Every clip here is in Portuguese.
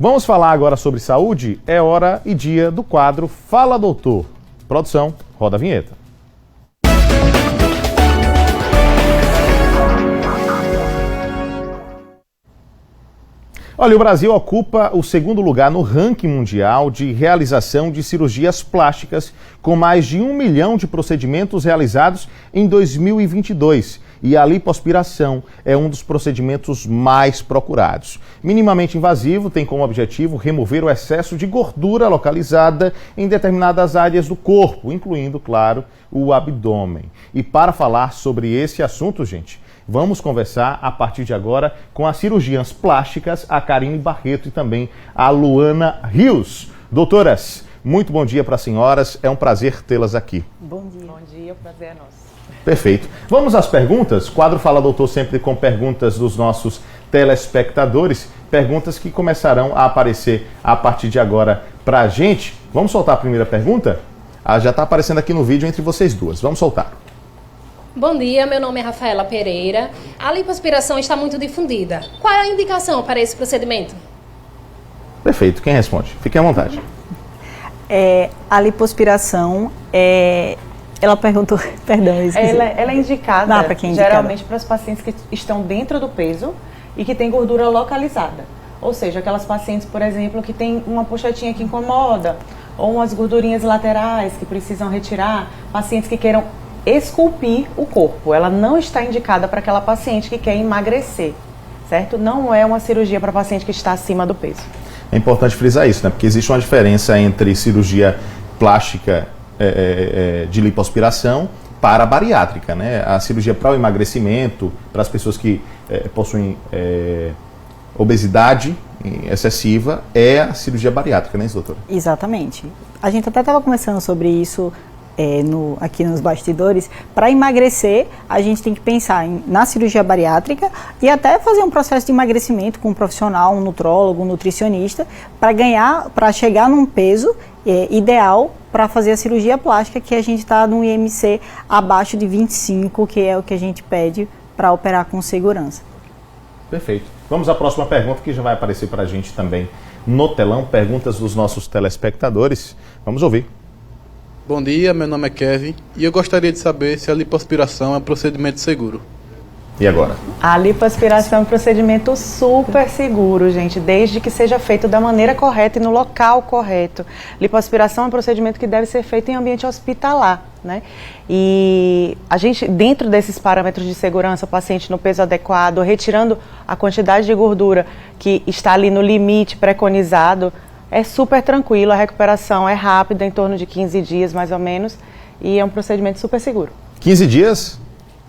Vamos falar agora sobre saúde? É hora e dia do quadro Fala Doutor. Produção, roda a vinheta. Olha, o Brasil ocupa o segundo lugar no ranking mundial de realização de cirurgias plásticas, com mais de 1 milhão de procedimentos realizados em 2022. E a lipoaspiração é um dos procedimentos mais procurados. Minimamente invasivo, tem como objetivo remover o excesso de gordura localizada em determinadas áreas do corpo, incluindo, claro, o abdômen. E para falar sobre esse assunto, gente, vamos conversar a partir de agora com as cirurgiãs plásticas, a Karine Barreto e também a Luana Rios. Doutoras, muito bom dia para as senhoras, é um prazer tê-las aqui. Bom dia. Bom dia, o prazer é nosso. Perfeito. Vamos às perguntas? Quadro Fala Doutor sempre com perguntas dos nossos telespectadores, perguntas que começarão a aparecer a partir de agora para a gente. Vamos soltar a primeira pergunta? Já está aparecendo aqui no vídeo entre vocês duas. Vamos soltar. Bom dia, meu nome é Rafaela Pereira. A lipoaspiração está muito difundida. Qual é a indicação para esse procedimento? Perfeito. Quem responde? Fique à vontade. A lipoaspiração ela perguntou, perdão, ela é indicada geralmente para os pacientes que estão dentro do peso e que têm gordura localizada. Ou seja, aquelas pacientes, por exemplo, que têm uma pochetinha que incomoda ou umas gordurinhas laterais que precisam retirar, pacientes que queiram esculpir o corpo. Ela não está indicada para aquela paciente que quer emagrecer, certo? Não é uma cirurgia para paciente que está acima do peso. É importante frisar isso, né? Porque existe uma diferença entre cirurgia plástica de lipoaspiração para a bariátrica, né? A cirurgia para o emagrecimento, para as pessoas que possuem obesidade excessiva, é a cirurgia bariátrica, né, doutora? Exatamente. A gente até estava conversando sobre isso aqui nos bastidores. Para emagrecer, a gente tem que pensar na cirurgia bariátrica e até fazer um processo de emagrecimento com um profissional, um nutrólogo, um nutricionista, para chegar num peso ideal para fazer a cirurgia plástica, que a gente está num IMC abaixo de 25, que é o que a gente pede para operar com segurança. Perfeito. Vamos à próxima pergunta, que já vai aparecer para a gente também no telão. Perguntas dos nossos telespectadores. Vamos ouvir. Bom dia, meu nome é Kevin e eu gostaria de saber se a lipoaspiração é um procedimento seguro. E agora? A lipoaspiração é um procedimento super seguro, gente, desde que seja feito da maneira correta e no local correto. Lipoaspiração é um procedimento que deve ser feito em ambiente hospitalar, né? E a gente, dentro desses parâmetros de segurança, o paciente no peso adequado, retirando a quantidade de gordura que está ali no limite preconizado, é super tranquilo, a recuperação é rápida, em torno de 15 dias mais ou menos, e é um procedimento super seguro. 15 dias?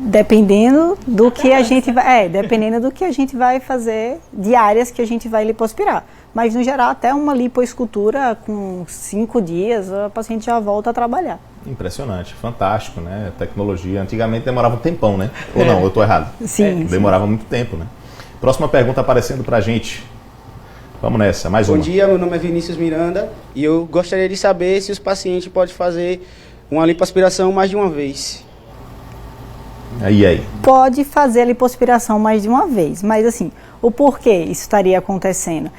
Dependendo do que a gente vai, dependendo do que a gente vai fazer, de áreas que a gente vai lipoaspirar. Mas no geral, até uma lipoescultura com 5 dias, a paciente já volta a trabalhar. Impressionante, fantástico, né? Tecnologia. Antigamente demorava um tempão, né? Ou não, eu estou errado? Sim. Demorava muito tempo, né? Próxima pergunta aparecendo pra gente. Vamos nessa, mais uma. Bom dia, meu nome é Vinícius Miranda e eu gostaria de saber se os pacientes podem fazer uma lipoaspiração mais de uma vez. Aí. Pode fazer a lipoaspiração mais de uma vez, mas assim, o porquê isso estaria acontecendo?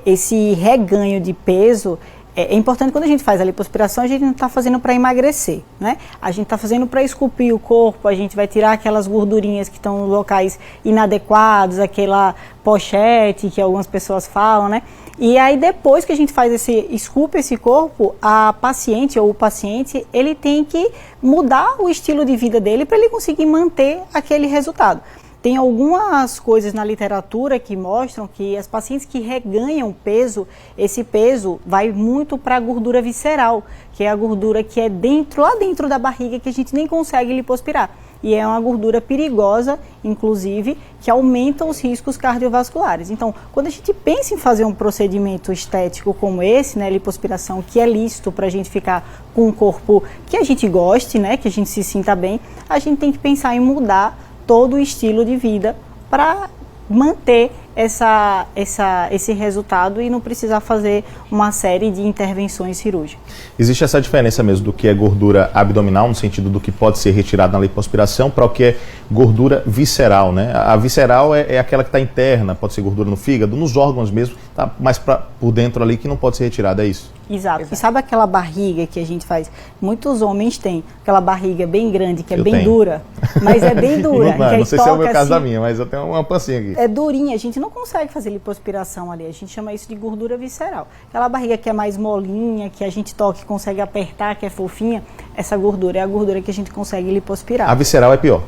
Esse reganho de peso é importante. Quando a gente faz a lipoaspiração, a gente não está fazendo para emagrecer, né? A gente está fazendo para esculpir o corpo, a gente vai tirar aquelas gordurinhas que estão em locais inadequados, aquela pochete que algumas pessoas falam, né? E aí depois que a gente faz esculpe esse corpo, a paciente ou o paciente, ele tem que mudar o estilo de vida dele para ele conseguir manter aquele resultado. Tem algumas coisas na literatura que mostram que as pacientes que reganham peso, esse peso vai muito para a gordura visceral, que é a gordura que é lá dentro da barriga, que a gente nem consegue lipoaspirar. E é uma gordura perigosa, inclusive, que aumenta os riscos cardiovasculares. Então, quando a gente pensa em fazer um procedimento estético como esse, né, lipoaspiração, que é lícito para a gente ficar com um corpo que a gente goste, né, que a gente se sinta bem, a gente tem que pensar em mudar todo o estilo de vida para manter esse resultado e não precisar fazer uma série de intervenções cirúrgicas. Existe essa diferença mesmo do que é gordura abdominal, no sentido do que pode ser retirado na lipoaspiração, para o que é gordura visceral, né? A visceral é aquela que está interna, pode ser gordura no fígado, nos órgãos mesmo, tá mais por dentro ali que não pode ser retirada, é isso? Exato. E sabe aquela barriga que a gente faz? Muitos homens têm aquela barriga bem grande, que é bem dura, mas é bem dura. Não sei se é o meu caso da minha, mas eu tenho uma pancinha aqui. É durinha, a gente não consegue fazer lipoaspiração ali, a gente chama isso de gordura visceral. Aquela barriga que é mais molinha, que a gente toca e consegue apertar, que é fofinha, essa gordura é a gordura que a gente consegue lipoaspirar. A visceral é pior?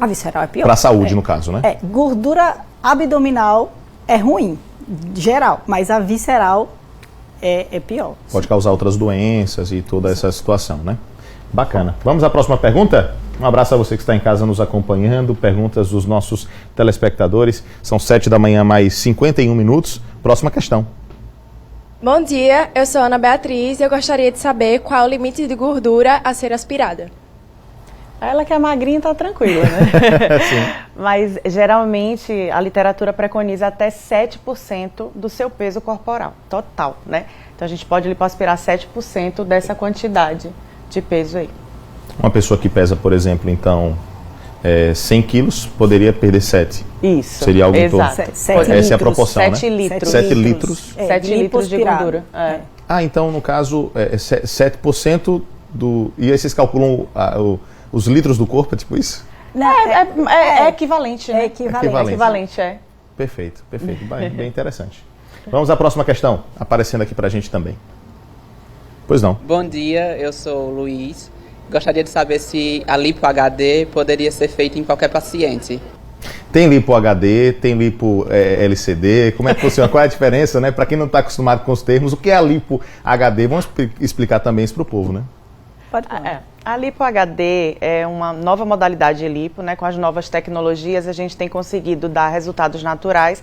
A visceral é pior. Para a saúde, no caso, né? Gordura abdominal é ruim, geral, mas a visceral é pior. Pode causar outras doenças e toda essa situação, né? Bacana. Vamos à próxima pergunta? Um abraço a você que está em casa nos acompanhando. Perguntas dos nossos telespectadores. São 7 da manhã mais 51 minutos. Próxima questão. Bom dia, eu sou Ana Beatriz e eu gostaria de saber qual é o limite de gordura a ser aspirada. Ela que é magrinha tá tranquila, né? Sim. Mas geralmente a literatura preconiza até 7% do seu peso corporal, total, né? Então a gente pode lipoaspirar 7% dessa quantidade de peso aí. Uma pessoa que pesa, por exemplo, então, 100 quilos, poderia perder 7. Isso. Seria algo em torno. Essa é a proporção, 7 né? litros. 7 litros. 7 litros de gordura. Então, no caso, 7% do... E aí vocês calculam os litros do corpo, é tipo isso? É equivalente, né? É equivalente. Perfeito. Bem interessante. Vamos à próxima questão, aparecendo aqui pra gente também. Pois não. Bom dia, eu sou o Luiz. Gostaria de saber se a lipo HD poderia ser feita em qualquer paciente. Tem lipo HD, tem lipo LCD, como é que funciona? Qual é a diferença, né? Para quem não está acostumado com os termos, o que é a lipo HD? Vamos explicar também isso para o povo, né? Pode falar. A lipo HD é uma nova modalidade de lipo, né? Com as novas tecnologias a gente tem conseguido dar resultados naturais,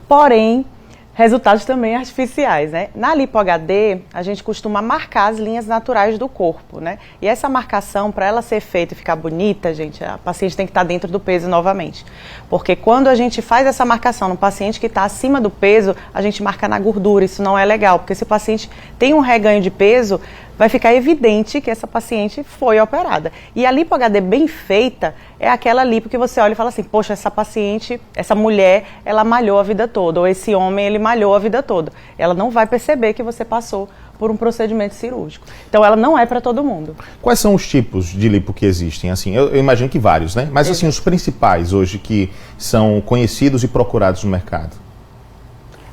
porém resultados também artificiais, né? Na lipo HD, a gente costuma marcar as linhas naturais do corpo, né? E essa marcação, para ela ser feita e ficar bonita, gente, a paciente tem que estar dentro do peso novamente. Porque quando a gente faz essa marcação no paciente que está acima do peso, a gente marca na gordura, isso não é legal, porque se o paciente tem um reganho de peso, vai ficar evidente que essa paciente foi operada. E a lipo HD bem feita é aquela lipo que você olha e fala assim, poxa, essa paciente, essa mulher, ela malhou a vida toda, ou esse homem, ele malhou a vida toda. Ela não vai perceber que você passou por um procedimento cirúrgico. Então, ela não é para todo mundo. Quais são os tipos de lipo que existem? Assim, eu imagino que vários, né? Mas assim, os principais hoje que são conhecidos e procurados no mercado.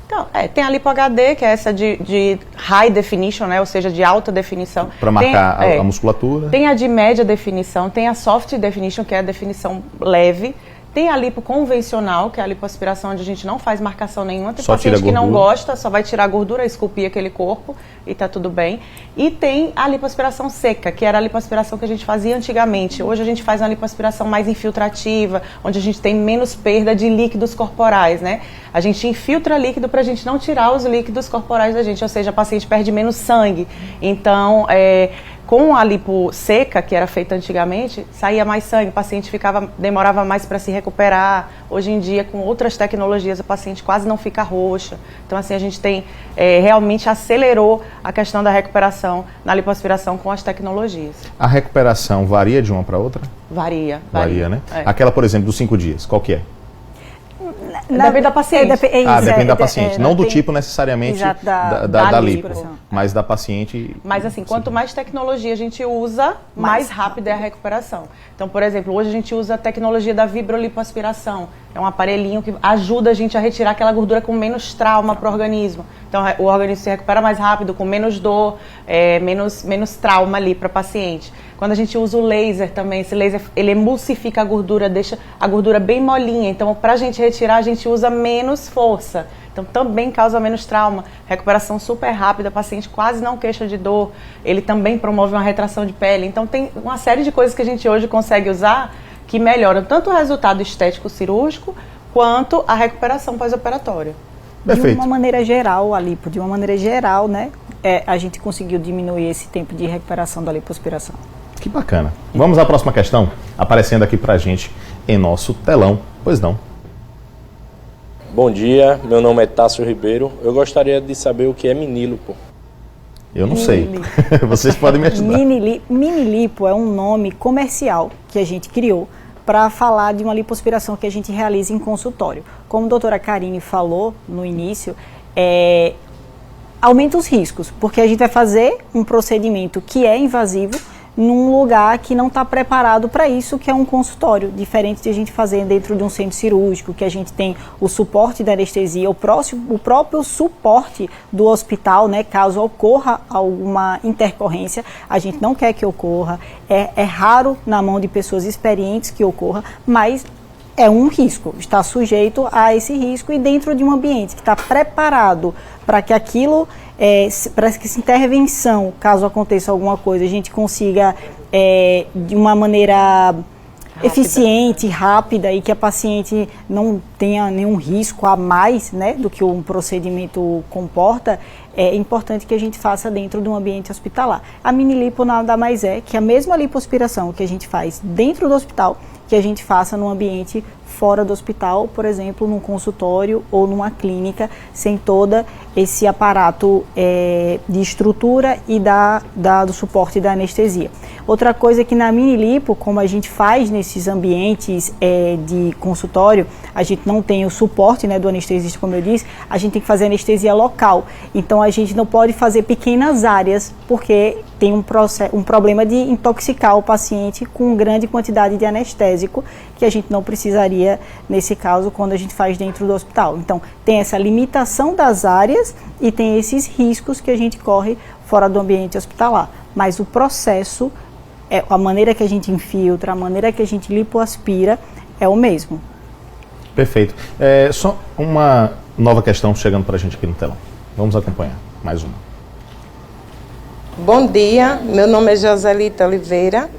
Então, tem a lipo HD, que é essa de high definition, né? Ou seja, de alta definição. Para marcar a musculatura. Tem a de média definição, tem a soft definition, que é a definição leve. Tem a lipo convencional, que é a lipoaspiração onde a gente não faz marcação nenhuma. Tem paciente que não gosta, só vai tirar a gordura, esculpir aquele corpo e tá tudo bem. E tem a lipoaspiração seca, que era a lipoaspiração que a gente fazia antigamente. Hoje a gente faz uma lipoaspiração mais infiltrativa, onde a gente tem menos perda de líquidos corporais, né? A gente infiltra líquido para a gente não tirar os líquidos corporais da gente, ou seja, a paciente perde menos sangue. Então, com a lipo seca, que era feita antigamente, saía mais sangue, o paciente demorava mais para se recuperar. Hoje em dia, com outras tecnologias, o paciente quase não fica roxa. Então, assim, a gente tem realmente acelerou a questão da recuperação na lipoaspiração com as tecnologias. A recuperação varia de uma para outra? Varia, né? Aquela, por exemplo, dos 5 dias, qual que é? Depende da paciente. Depende da paciente. Não do tipo necessariamente da lipo, mas da paciente. Mas assim, quanto mais tecnologia a gente usa, mais rápida é a recuperação. Então, por exemplo, hoje a gente usa a tecnologia da vibrolipoaspiração. É um aparelhinho que ajuda a gente a retirar aquela gordura com menos trauma para o organismo. Então, o organismo se recupera mais rápido, com menos dor, menos trauma ali para a paciente. Quando a gente usa o laser também, esse laser, ele emulsifica a gordura, deixa a gordura bem molinha. Então, para a gente retirar, a gente usa menos força. Então, também causa menos trauma. Recuperação super rápida, o paciente quase não queixa de dor. Ele também promove uma retração de pele. Então, tem uma série de coisas que a gente hoje consegue usar que melhoram tanto o resultado estético cirúrgico, quanto a recuperação pós-operatória. De uma maneira geral, a lipo, de uma maneira geral, né, a gente conseguiu diminuir esse tempo de recuperação da lipoaspiração. Que bacana. Vamos à próxima questão, aparecendo aqui pra gente em nosso telão. Pois não. Bom dia, meu nome é Tássio Ribeiro. Eu gostaria de saber o que é minilipo. Eu não sei. Vocês podem me ajudar. Mini lipo é um nome comercial que a gente criou para falar de uma lipoaspiração que a gente realiza em consultório. Como a doutora Karine falou no início, aumenta os riscos, porque a gente vai fazer um procedimento que é invasivo num lugar que não está preparado para isso, que é um consultório, diferente de a gente fazer dentro de um centro cirúrgico, que a gente tem o suporte da anestesia, o próprio suporte do hospital, né, caso ocorra alguma intercorrência, a gente não quer que ocorra, é raro na mão de pessoas experientes que ocorra, mas é um risco, está sujeito a esse risco, e dentro de um ambiente que está preparado para que aquilo, para que essa intervenção, caso aconteça alguma coisa, a gente consiga de uma maneira eficiente, rápida, e que a paciente não tenha nenhum risco a mais, né, do que um procedimento comporta, é importante que a gente faça dentro de um ambiente hospitalar. A mini lipo nada mais é que a mesma lipoaspiração que a gente faz dentro do hospital, que a gente faça num ambiente fora do hospital, por exemplo, num consultório ou numa clínica, sem todo esse aparato de estrutura e do suporte da anestesia. Outra coisa é que na mini lipo, como a gente faz nesses ambientes de consultório, a gente não tem o suporte, né, do anestesista, como eu disse, a gente tem que fazer anestesia local. Então a gente não pode fazer pequenas áreas, porque tem um problema de intoxicar o paciente com grande quantidade de anestésico, que a gente não precisaria nesse caso quando a gente faz dentro do hospital. Então tem essa limitação das áreas e tem esses riscos que a gente corre fora do ambiente hospitalar. Mas o processo, a maneira que a gente infiltra, a maneira que a gente lipoaspira é o mesmo. Perfeito. Só uma nova questão chegando para a gente aqui no telão. Vamos acompanhar mais uma. Bom dia, meu nome é Joselita Oliveira.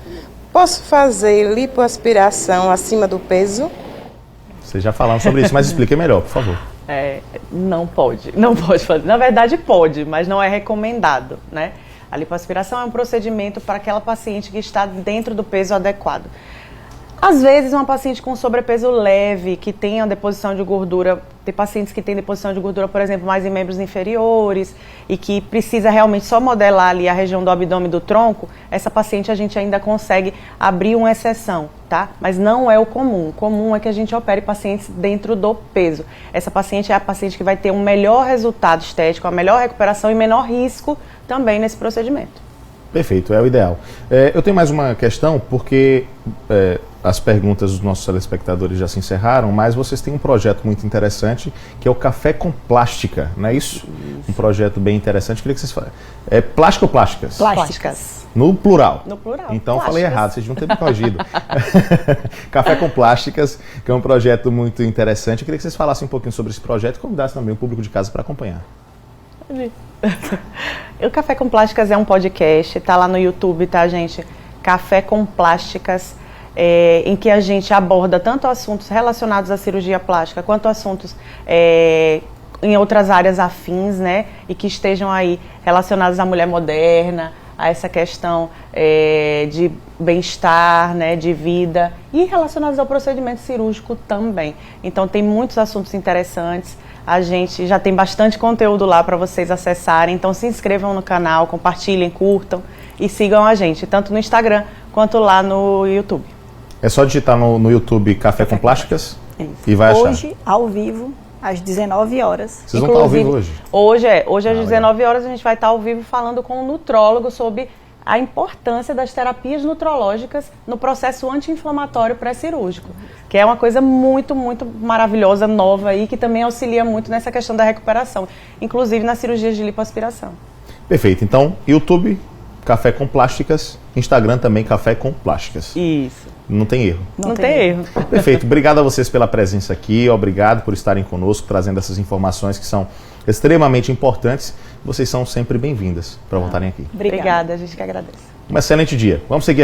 Posso fazer lipoaspiração acima do peso? Vocês já falaram sobre isso, mas explique melhor, por favor. Não pode fazer. Na verdade pode, mas não é recomendado, né? A lipoaspiração é um procedimento para aquela paciente que está dentro do peso adequado. Às vezes, uma paciente com sobrepeso leve, que tem a deposição de gordura, tem pacientes que têm deposição de gordura, por exemplo, mais em membros inferiores, e que precisa realmente só modelar ali a região do abdômen e do tronco, essa paciente a gente ainda consegue abrir uma exceção, tá? Mas não é o comum. O comum é que a gente opere pacientes dentro do peso. Essa paciente é a paciente que vai ter um melhor resultado estético, a melhor recuperação e menor risco também nesse procedimento. Perfeito, é o ideal. Eu tenho mais uma questão, porque as perguntas dos nossos telespectadores já se encerraram, mas vocês têm um projeto muito interessante, que é o Café com Plástica, não é isso? Um projeto bem interessante. Queria que vocês falem. Plástico ou plásticas? Plásticas. No plural. No plural. Então plásticas. Falei errado, vocês deviam ter me corrigido. Café com Plásticas, que é um projeto muito interessante. Eu queria que vocês falassem um pouquinho sobre esse projeto e convidassem também o público de casa para acompanhar. O Café com Plásticas é um podcast, tá lá no YouTube, tá, gente? Café com Plásticas, em que a gente aborda tanto assuntos relacionados à cirurgia plástica, quanto assuntos em outras áreas afins, né? E que estejam aí relacionados à mulher moderna, a essa questão de bem-estar, né, de vida, e relacionados ao procedimento cirúrgico também. Então tem muitos assuntos interessantes. A gente já tem bastante conteúdo lá para vocês acessarem, então se inscrevam no canal, compartilhem, curtam e sigam a gente, tanto no Instagram quanto lá no YouTube. É só digitar no YouTube Café com Plásticas e vai achar. Hoje, ao vivo, às 19 horas. Vocês vão estar ao vivo hoje? Hoje às 19 horas a gente vai estar ao vivo falando com um nutrólogo sobre a importância das terapias nutrológicas no processo anti-inflamatório pré-cirúrgico, que é uma coisa muito, muito maravilhosa, nova aí, que também auxilia muito nessa questão da recuperação, inclusive nas cirurgias de lipoaspiração. Perfeito. Então, YouTube, Café com Plásticas, Instagram também, Café com Plásticas. Isso. Não tem erro. Não tem erro. Perfeito. Obrigado a vocês pela presença aqui, obrigado por estarem conosco, trazendo essas informações que são extremamente importantes. Vocês são sempre bem-vindas para voltarem aqui. Obrigada, a gente que agradece. Um excelente dia. Vamos seguir